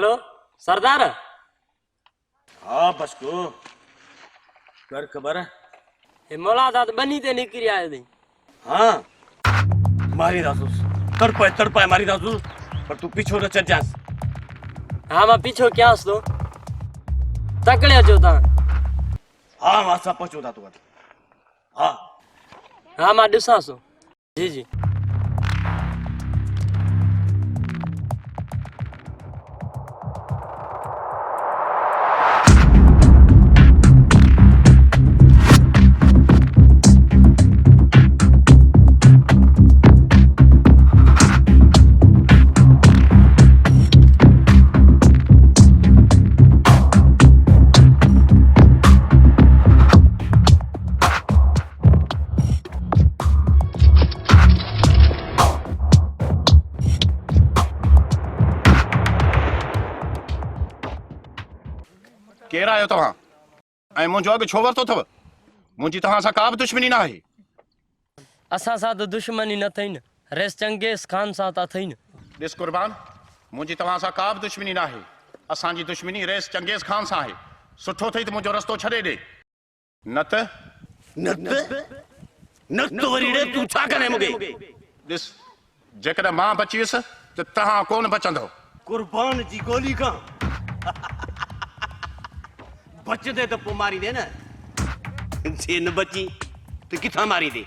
Hello सरदार। हाँ बसको कर खबर है। ये मोलादात बनी ते निकली आए थे। हाँ मारी दासूस तड़पाए मारी दासूस पर तू पीछो न चल जास। हाँ मैं पीछो क्या तो तकड़े जो था। हाँ मासा पहुंचो था तू। हाँ हाँ मैं डिसा सो। जी जी केर आयो तव्हां ऐं मुंहिंजो अघु छो वरितो अथव? मुंहिंजी तव्हां सां का बि दुश्मनी न आहे। असां सां तो दुश्मनी न थई न, रेस चंगेज़ खान सां ता थई न। ॾिस कुर्बान, मुंहिंजी तव्हां सां का बि दुश्मनी न आहे। असांजी दुश्मनी रेस चंगेज़ खान सां आहे। सुठो अथई त मुंहिंजो रस्तो छॾे ॾे, न तो वरी रे तू छा करे मुगे। ॾिस जेकॾहिं मां बची वियुसि त तव्हां कोन बचंदव। कुर्बान जी गोली का बचदे तो पो मारी दे न, जे न बची तो किथा मारी दे।